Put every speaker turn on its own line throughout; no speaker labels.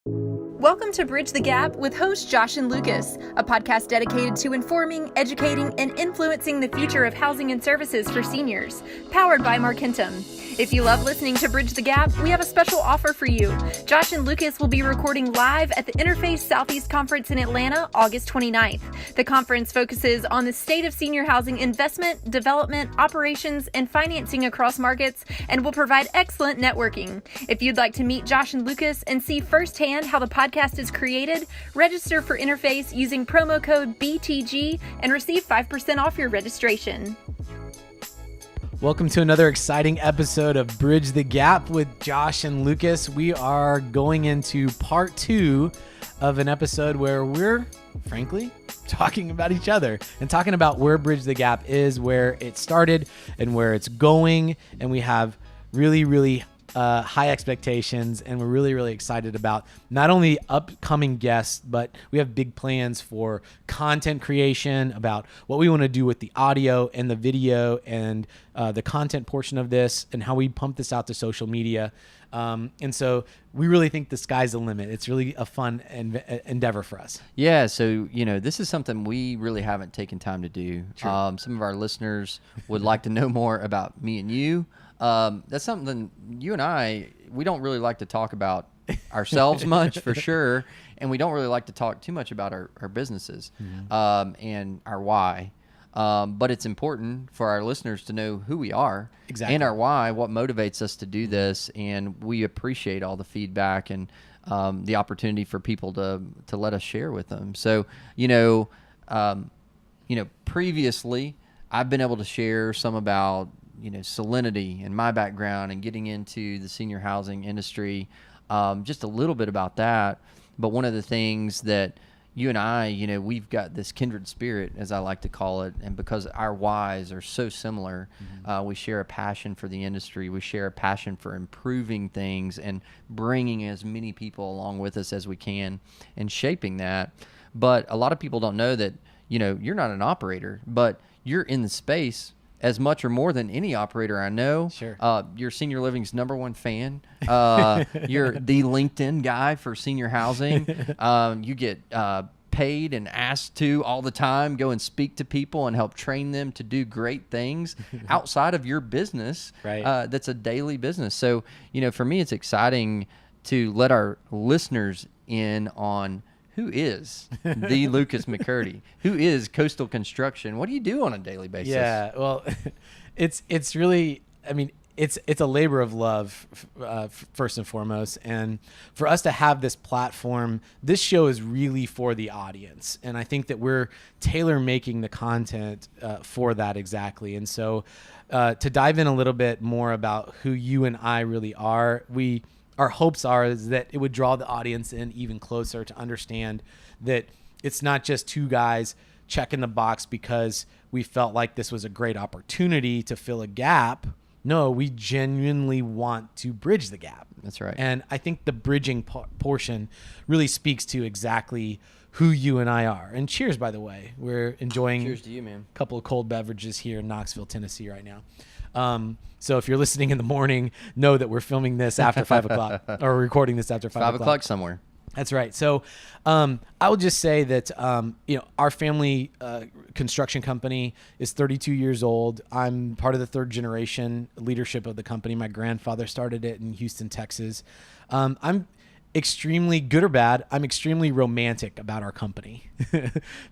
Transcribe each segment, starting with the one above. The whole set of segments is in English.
Welcome to Bridge the Gap with hosts Josh and Lucas, a podcast dedicated to informing, educating, and influencing the future of housing and services for seniors, powered by Markentum. If you love listening to Bridge the Gap, we have a special offer for you. Josh and Lucas will be recording live at the Interface Southeast Conference in Atlanta, August 29th. The conference focuses on the state of senior housing investment, development, operations, and financing across markets, and will provide excellent networking. If you'd like to meet Josh and Lucas and see firsthand how the podcast is created, register for Interface using promo code BTG and receive 5% off your registration.
Welcome to another exciting episode of Bridge the Gap with Josh and Lucas. We are going into part 2 of an episode where we're, frankly, talking about each other and talking about where Bridge the Gap is, where it started and where it's going. And we have really high expectations, and we're really excited about not only upcoming guests, but we have big plans for content creation, about what we want to do with the audio and the video and the content portion of this, and how we pump this out to social media. And so we really think the sky's the limit. It's really a fun endeavor for us.
Yeah, so, this is something we really haven't taken time to do.
Sure.
Some of our listeners would like to know more about me and you. That's something you and I, we don't really like to talk about ourselves much, for sure, and we don't really like to talk too much about our businesses and our why. But it's important for our listeners to know who we are.
Exactly.
And our why, what motivates us to do this, and we appreciate all the feedback and the opportunity for people to let us share with them. So, previously I've been able to share some about salinity and my background and getting into the senior housing industry, just a little bit about that. But one of the things that you and I, we've got this kindred spirit, as I like to call it, and because our whys are so similar, we share a passion for the industry. We share a passion for improving things and bringing as many people along with us as we can and shaping that. But a lot of people don't know that, you're not an operator, but you're in the space as much or more than any operator I know.
Sure.
You're Senior Living's #1 fan. You're the LinkedIn guy for senior housing. You get paid and asked to all the time go and speak to people and help train them to do great things outside of your business.
Right.
That's a daily business. So, for me, it's exciting to let our listeners in on who is the Lucas McCurdy? Who is Coastal Construction? What do you do on a daily basis?
Yeah, well, it's really, it's a labor of love, first and foremost. And for us to have this platform, this show is really for the audience. And I think that we're tailor-making the content for that exactly. And so to dive in a little bit more about who you and I really are, our hopes are is that it would draw the audience in even closer to understand that it's not just two guys checking the box because we felt like this was a great opportunity to fill a gap. No, we genuinely want to bridge the gap.
That's right.
And I think the bridging portion really speaks to exactly who you and I are. And cheers, by the way. We're enjoying
cheers to you, man.
A couple of cold beverages here in Knoxville, Tennessee right now. So if you're listening in the morning, know that we're filming this after 5 o'clock or recording this after 5 o'clock.
5 o'clock somewhere.
That's right. So I will just say that, our family construction company is 32 years old. I'm part of the third generation leadership of the company. My grandfather started it in Houston, Texas. I'm extremely, good or bad, I'm extremely romantic about our company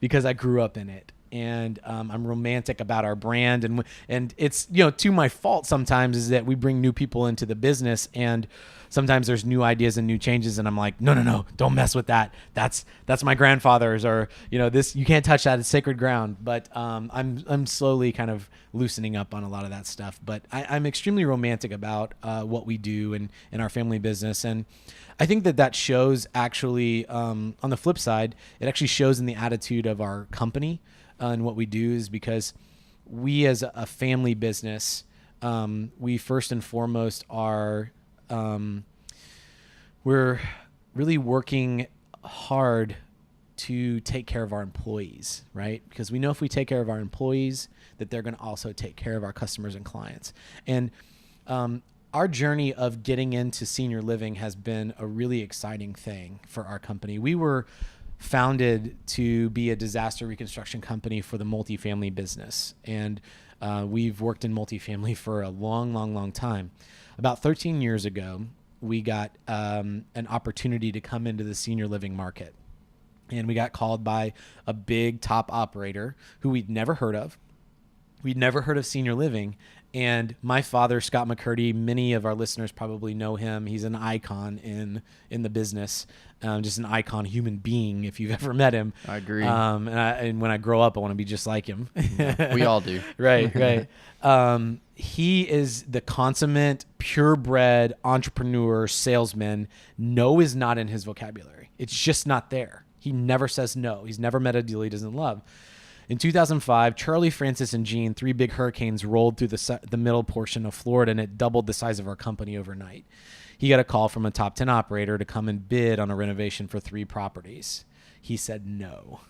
because I grew up in it. And I'm romantic about our brand, and it's to my fault sometimes is that we bring new people into the business, and sometimes there's new ideas and new changes, and I'm like, no, don't mess with that. That's my grandfather's, or this, you can't touch that. It's sacred ground. But I'm slowly kind of loosening up on a lot of that stuff. But I'm extremely romantic about what we do in our family business, and I think that shows actually on the flip side. It actually shows in the attitude of our company. And what we do is because we as a family business, we first and foremost are, we're really working hard to take care of our employees, right? Because we know if we take care of our employees, that they're going to also take care of our customers and clients. And our journey of getting into senior living has been a really exciting thing for our company. We were founded to be a disaster reconstruction company for the multifamily business. And we've worked in multifamily for a long time. About 13 years ago, we got an opportunity to come into the senior living market. And we got called by a big top operator who we'd never heard of. We'd never heard of senior living. And my father, Scott McCurdy, many of our listeners probably know him. He's an icon in the business, just an icon human being if you've ever met him.
I agree.
And when I grow up, I want to be just like him.
We all do.
Right. He is the consummate, purebred entrepreneur, salesman. No is not in his vocabulary. It's just not there. He never says no. He's never met a deal he doesn't love. In 2005, Charlie, Francis, and Gene, 3 big hurricanes rolled through the middle portion of Florida, and it doubled the size of our company overnight. He got a call from a top 10 operator to come and bid on a renovation for 3 properties. He said no.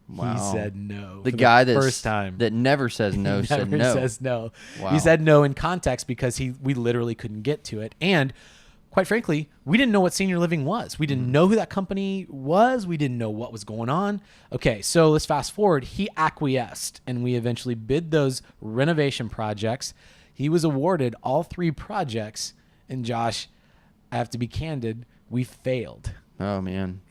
Wow.
He said no.
The guy
first time
that never says no said no.
Says no.
Wow.
He said no in context because we literally couldn't get to it. And quite frankly, we didn't know what senior living was. We didn't know who that company was. We didn't know what was going on. Okay, so let's fast forward. He acquiesced, and we eventually bid those renovation projects. He was awarded all 3 projects. And Josh, I have to be candid, we failed.
Oh, man.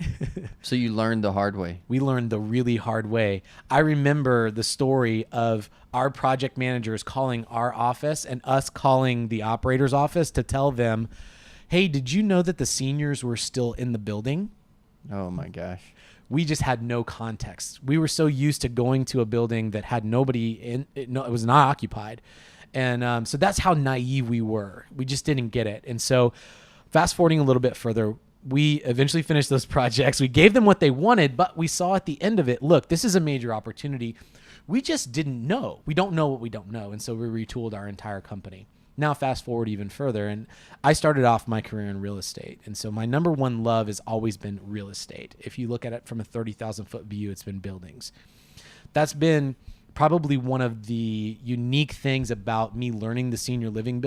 So you learned the hard way.
We learned the really hard way. I remember the story of our project managers calling our office and us calling the operator's office to tell them, hey, did you know that the seniors were still in the building?
Oh, my gosh.
We just had no context. We were so used to going to a building that had nobody in it. No, it was not occupied. And so that's how naive we were. We just didn't get it. And so fast forwarding a little bit further, we eventually finished those projects. We gave them what they wanted, but we saw at the end of it, look, this is a major opportunity. We just didn't know. We don't know what we don't know. And so we retooled our entire company. Now fast forward even further, and I started off my career in real estate. And so my number one love has always been real estate. If you look at it from a 30,000-foot view, it's been buildings. That's been probably one of the unique things about me learning the senior living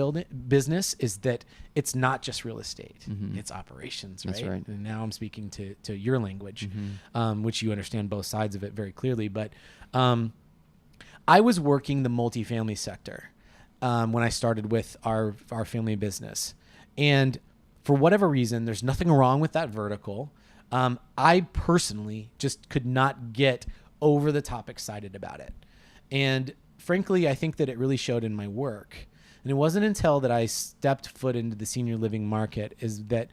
business is that it's not just real estate. Mm-hmm. It's operations, right? That's right. And now I'm speaking to your language, which you understand both sides of it very clearly. But I was working the multifamily sector when I started with our family business. And for whatever reason, there's nothing wrong with that vertical. I personally just could not get over the top excited about it. And frankly, I think that it really showed in my work. And it wasn't until that I stepped foot into the senior living market is that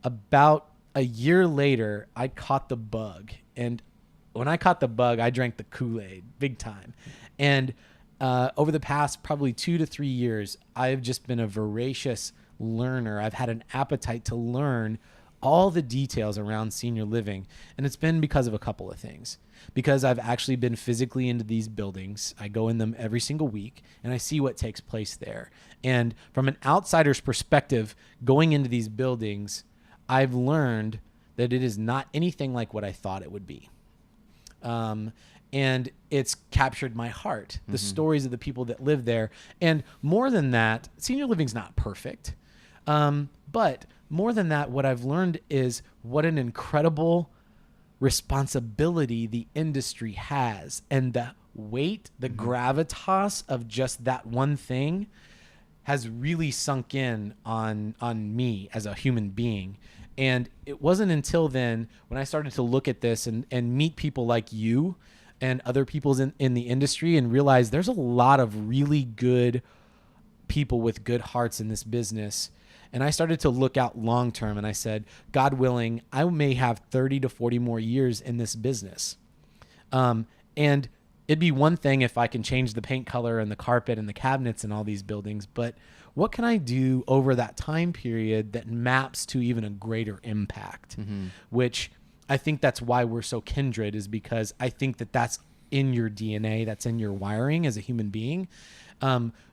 about a year later, I caught the bug. And when I caught the bug, I drank the Kool-Aid big time. And over the past probably 2 to 3 years, I've just been a voracious learner. I've had an appetite to learn all the details around senior living. And it's been because of a couple of things. Because I've actually been physically into these buildings. I go in them every single week and I see what takes place there. And from an outsider's perspective, going into these buildings, I've learned that it is not anything like what I thought it would be. And it's captured my heart, the stories of the people that live there. And more than that, senior living's not perfect. But more than that, what I've learned is what an incredible responsibility the industry has, and the weight, the gravitas of just that one thing has really sunk in on me as a human being. And it wasn't until then when I started to look at this and meet people like you and other people in the industry and realize there's a lot of really good people with good hearts in this business. And I started to look out long term, and I said, God willing, I may have 30 to 40 more years in this business. And it'd be one thing if I can change the paint color and the carpet and the cabinets in all these buildings, but what can I do over that time period that maps to even a greater impact? Which I think that's why we're so kindred, is because I think that that's in your DNA, that's in your wiring as a human being.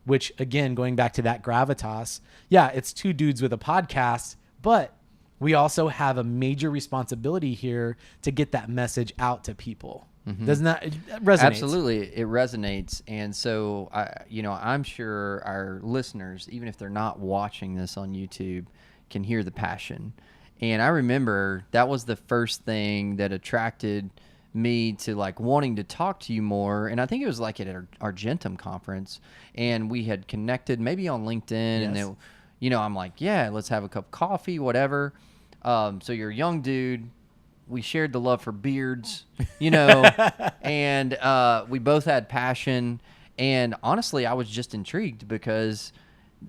Which again, going back to that gravitas, yeah, it's 2 dudes with a podcast, but we also have a major responsibility here to get that message out to people. Doesn't that it resonates?
Absolutely, it resonates. And so, I'm sure our listeners, even if they're not watching this on YouTube, can hear the passion. And I remember that was the first thing that attracted me to like wanting to talk to you more. And I think it was like at our Markentum conference, and we had connected maybe on LinkedIn, and then, I'm like, yeah, let's have a cup of coffee, whatever. So you're a young dude. We shared the love for beards, and we both had passion. And honestly, I was just intrigued because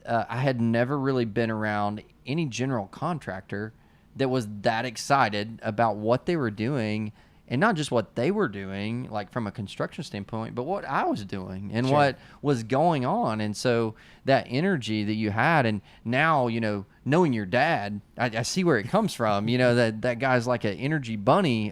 I had never really been around any general contractor that was that excited about what they were doing, and not just what they were doing, like from a construction standpoint, but what I was doing and what was going on. And so that energy that you had, and now, knowing your dad, I see where it comes from, that guy's like an energy bunny. He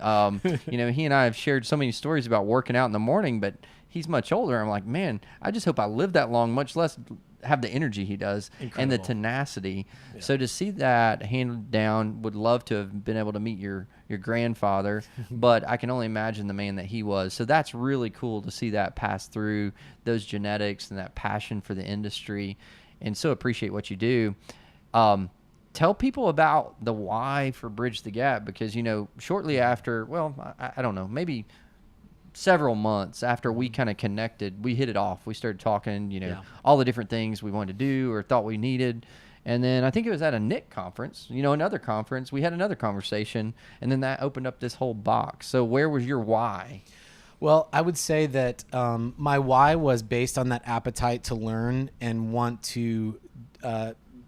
and I have shared so many stories about working out in the morning, but he's much older. I'm like, man, I just hope I live that long, much less have the energy he does. Incredible. And the tenacity. Yeah. So to see that handed down, would love to have been able to meet your grandfather, but I can only imagine the man that he was. So that's really cool to see that pass through those genetics and that passion for the industry, and so appreciate what you do. Tell people about the why for Bridge the Gap, because, shortly after, I don't know, maybe several months after we kind of connected, we hit it off. We started talking, all the different things we wanted to do or thought we needed. And then I think it was at a NIC conference, another conference. We had another conversation, and then that opened up this whole box. So where was your why?
Well, I would say that my why was based on that appetite to learn and want to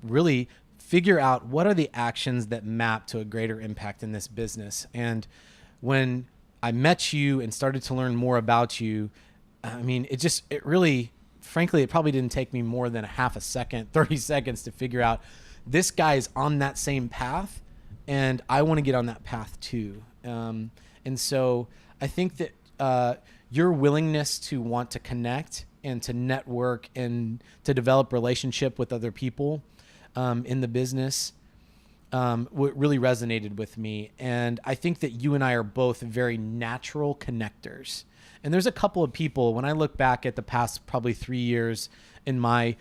really figure out what are the actions that map to a greater impact in this business. And when I met you and started to learn more about you, I mean, it really, frankly, it probably didn't take me more than a half a second, 30 seconds to figure out this guy's on that same path, and I want to get on that path too. And so I think that your willingness to want to connect and to network and to develop relationship with other people in the business really resonated with me. And I think that you and I are both very natural connectors. And there's a couple of people, when I look back at the past probably 3 years in my,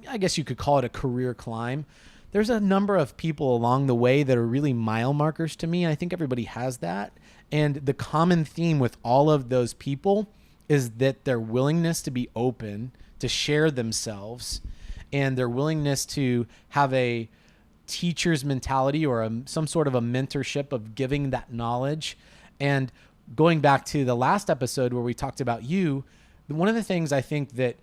I guess you could call it a career climb, there's a number of people along the way that are really mile markers to me. I think everybody has that. And the common theme with all of those people is that their willingness to be open, to share themselves, and their willingness to have a teacher's mentality or some sort of a mentorship of giving that knowledge. And going back to the last episode where we talked about you, one of the things I think that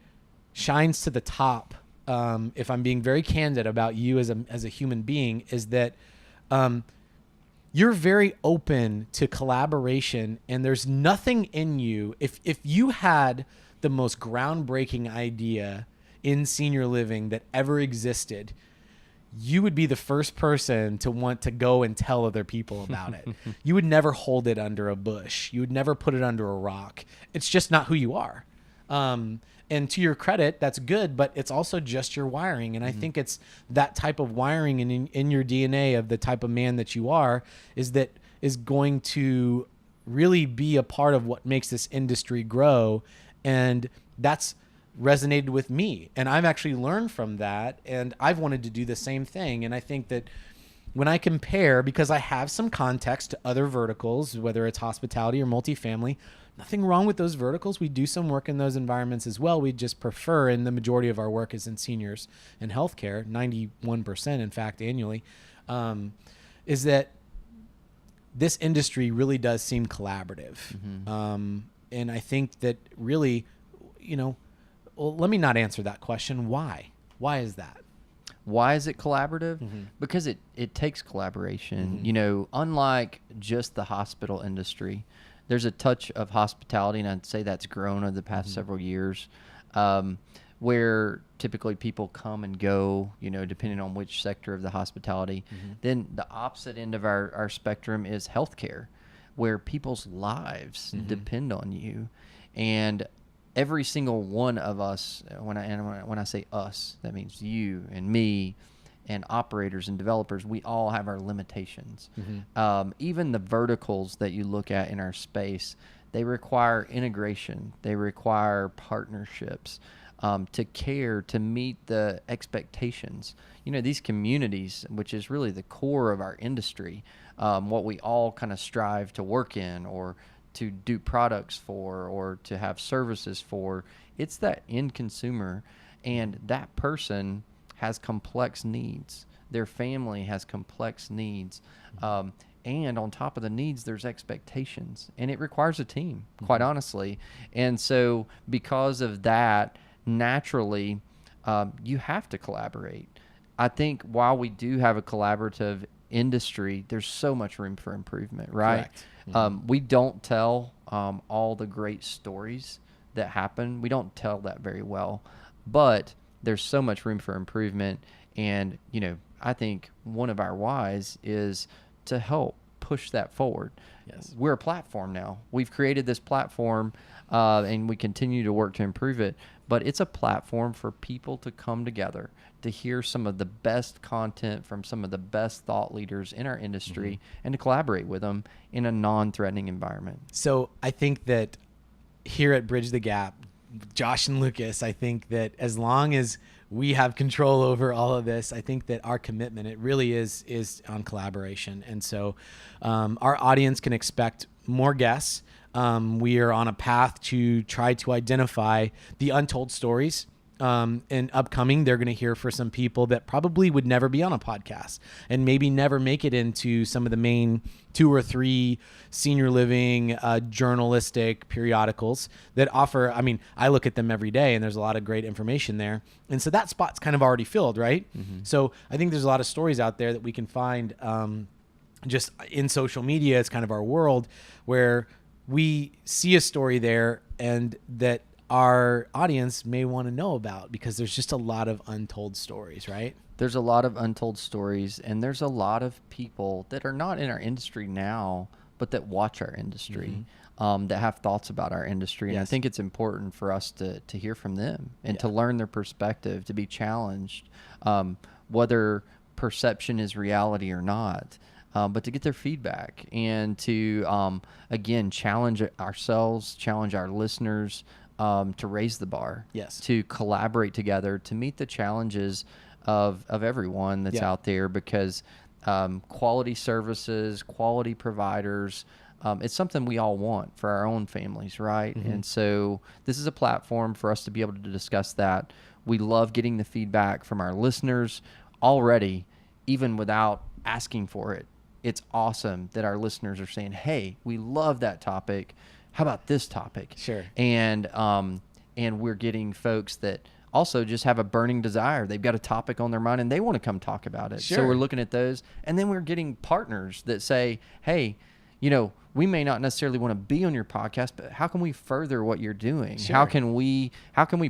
shines to the top, if I'm being very candid about you as a human being, is that you're very open to collaboration, and there's nothing in you. If you had the most groundbreaking idea in senior living that ever existed, you would be the first person to want to go and tell other people about it. You would never hold it under a bush. You would never put it under a rock. It's just not who you are. And to your credit, that's good, but it's also just your wiring. And I think it's that type of wiring in your DNA of the type of man that you are is going to really be a part of what makes this industry grow. And that's resonated with me, and I've actually learned from that, and I've wanted to do the same thing. And I think that when I compare, because I have some context to other verticals, whether it's hospitality or multifamily, nothing wrong with those verticals. We do some work in those environments as well. We just prefer, and the majority of our work is in seniors and healthcare, 91% in fact annually, is that this industry really does seem collaborative. And I think that really, well, let me not answer that question. Why? Why is that?
Why is it collaborative? Because it takes collaboration. Unlike just the hospital industry, there's a touch of hospitality, and I'd say that's grown over the past several years, where typically people come and go, depending on which sector of the hospitality. Then the opposite end of our spectrum is healthcare, where people's lives depend on you. And every single one of us, when I say us, that means you and me and operators and developers, we all have our limitations.
Mm-hmm.
Even the verticals that you look at in our space, they require integration. They require partnerships to care, to meet the expectations. You know, these communities, which is really the core of our industry, what we all kind of strive to work in or to do products for or to have services for, it's that end consumer. And that person has complex needs. Their family has complex needs. And on top of the needs, there's expectations. And it requires a team, quite honestly. And so because of that, naturally, you have to collaborate. I think while we do have a collaborative industry, there's so much room for improvement, right?
Correct.
We don't tell all the great stories that happen. We don't tell that very well. But there's so much room for improvement. And, you know, I think one of our whys is to help push that forward.
Yes.
We're a platform now. We've created this platform and we continue to work to improve it. But it's a platform for people to come together, to hear some of the best content from some of the best thought leaders in our industry and to collaborate with them in a non-threatening environment.
So I think that here at Bridge the Gap, Josh and Lucas, I think that as long as we have control over all of this, I think that our commitment, it really is on collaboration. And so our audience can expect more guests. We are on a path to try to identify the untold stories. And upcoming, they're going to hear for some people that probably would never be on a podcast and maybe never make it into some of the main 2 or 3 senior living journalistic periodicals that offer. I mean, I look at them every day and there's a lot of great information there. And so that spot's kind of already filled, right? So I think there's a lot of stories out there that we can find just in social media. It's kind of our world where we see a story there and that our audience may want to know about because there's just a lot of untold stories, right?
There's a lot of untold stories, and there's a lot of people that are not in our industry now, but that watch our industry, that have thoughts about our industry. And I think it's important for us to hear from them and to learn their perspective, to be challenged, whether perception is reality or not. But to get their feedback and to, again, challenge ourselves, challenge our listeners, to raise the bar, to collaborate together, to meet the challenges of everyone that's out there, because quality services, quality providers, it's something we all want for our own families, right? And so this is a platform for us to be able to discuss that. We love getting the feedback from our listeners already, even without asking for it. It's awesome that our listeners are saying, hey, we love that topic. How about this topic?
Sure.
And we're getting folks that also just have a burning desire. They've got a topic on their mind and they want to come talk about it.
Sure.
So we're looking at those. And then we're getting partners that say, hey, you know, we may not necessarily want to be on your podcast, but how can we further what you're doing?
Sure.
How can we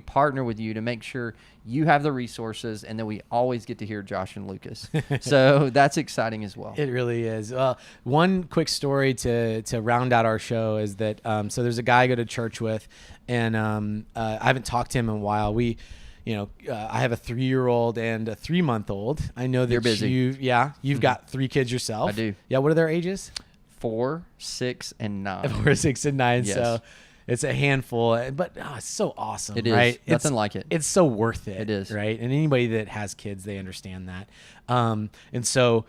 partner with you to make sure you have the resources and then we always get to hear Josh and Lucas? So that's exciting as well.
It really is. Well, one quick story to round out our show is that so there's a guy I go to church with, and I haven't talked to him in a while. I have a 3-year-old and a 3-month-old. I know that
you're busy.
You've got 3 kids yourself.
I do.
Yeah. What are their ages?
4, 6, and 9.
4, 6, and 9.
Yes.
So it's a handful, but it's so awesome.
It is.
Right?
Nothing like it.
It's so worth it.
It is.
Right. And anybody that has kids, they understand that. And so,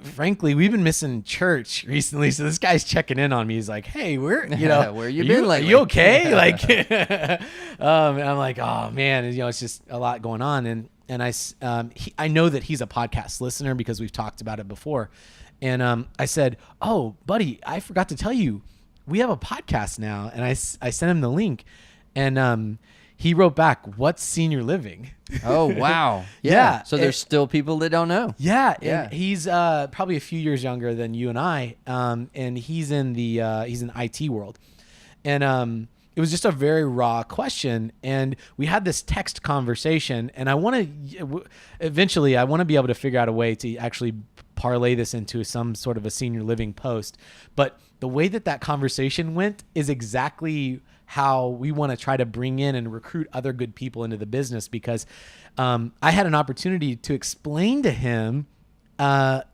frankly, we've been missing church recently. So this guy's checking in on me. He's like, hey, where
you been lately?
Are you okay? Like, and I'm like, oh man, it's just a lot going on. And I know that he's a podcast listener because we've talked about it before. And I said, oh, buddy, I forgot to tell you, we have a podcast now. And I sent him the link. And he wrote back, what's senior living?
Oh, wow.
Yeah.
So there's still people that don't know.
Yeah.
Yeah.
And he's probably a few years younger than you and I. And he's in the IT world. And it was just a very raw question. And we had this text conversation. And eventually I want to be able to figure out a way to actually parlay this into some sort of a senior living post. But the way that conversation went is exactly how we want to try to bring in and recruit other good people into the business, because I had an opportunity to explain to him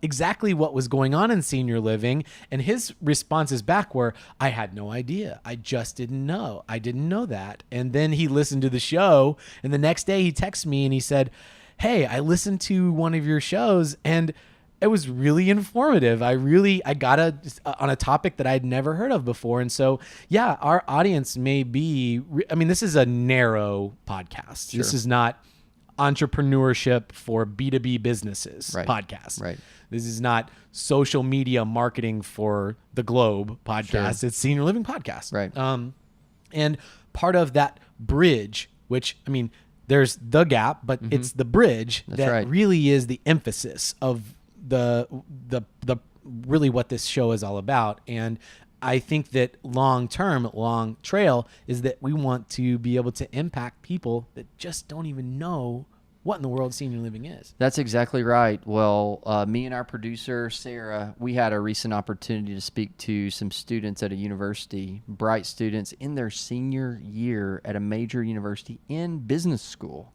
exactly what was going on in senior living, and his responses back were, I had no idea. I just didn't know. I didn't know that. And then he listened to the show, and the next day he texted me and he said, hey, I listened to one of your shows and it was really informative. I got on a topic that I'd never heard of before. And so, yeah, our audience may be, this is a narrow podcast. Sure. This is not entrepreneurship for B2B businesses podcast.
Right.
This is not social media marketing for the globe podcast. Sure. It's senior living podcast.
Right.
And part of that bridge, which, there's the gap, but it's the bridge that really is the emphasis of the really what this show is all about. And I think that long trail is that we want to be able to impact people that just don't even know what in the world senior living is.
That's exactly right. Well, me and our producer, Sarah, we had a recent opportunity to speak to some students at a university, bright students in their senior year at a major university in business school.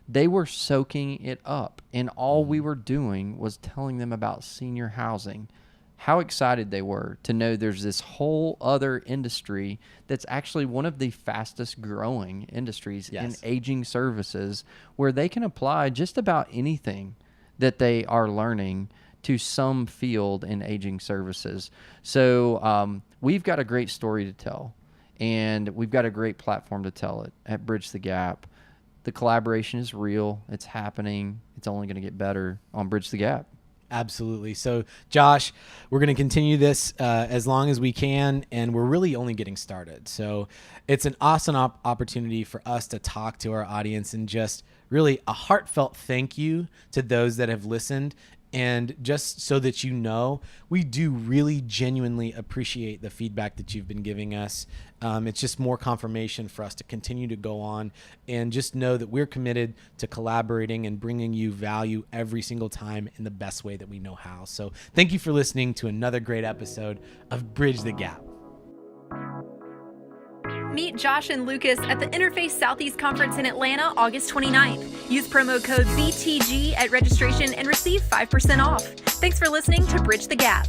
They were soaking it up, and all we were doing was telling them about senior housing, how excited they were to know there's this whole other industry that's actually one of the fastest growing industries in aging services, where they can apply just about anything that they are learning to some field in aging services. So we've got a great story to tell, and we've got a great platform to tell it at Bridge the Gap. The collaboration is real. It's happening. It's only going to get better on Bridge the Gap.
Absolutely. So, Josh, we're going to continue this as long as we can, and we're really only getting started. So it's an awesome opportunity for us to talk to our audience, and just really a heartfelt thank you to those that have listened. And just so that you know, we do really genuinely appreciate the feedback that you've been giving us. It's just more confirmation for us to continue to go on, and just know that we're committed to collaborating and bringing you value every single time in the best way that we know how. So thank you for listening to another great episode of Bridge the Gap.
Meet Josh and Lucas at the Interface Southeast Conference in Atlanta, August 29th. Use promo code BTG at registration and receive 5% off. Thanks for listening to Bridge the Gap.